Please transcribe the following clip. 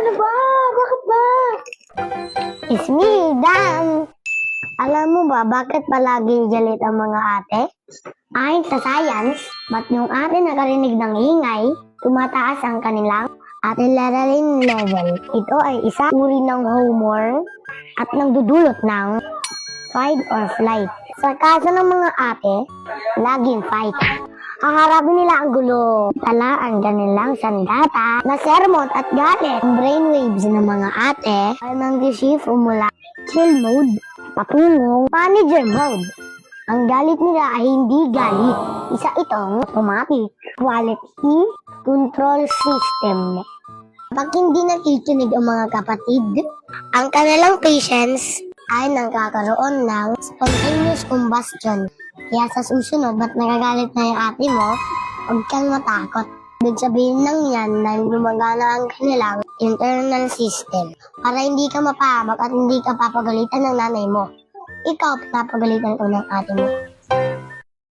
Ano ba? Bakit ba? It's me, Dan. Alam mo ba bakit palagi galit ang mga ate? Ayon sa science, ba't yung ate nakarinig ng ingay, tumataas ang kanilang adrenaline level. Ito ay isa uri ng hormone at nagdudulot ng fight or flight. Sa kaso ng mga ate, laging fight. Haharapin nila ang gulo, tala ang kanilang sandata na sermon at galit. Ang brainwaves ng mga ate ay mag-shift mula chill mode patungong manager mode. Ang galit nila ay hindi galit. Isa itong automatic quality control system. Pag hindi nakikinig ang mga kapatid, ang kanilang patience ay nagkakaroon ng spontaneous combustion. Kaya sa susunod, ba't nagagalit na yung ate mo, huwag kang matakot. Ibig sabihin lang yan dahil gumagana ang kanilang internal system para hindi ka mapahamak at hindi ka papagalitan ng nanay mo. Ikaw papagalitan ko ng ate mo.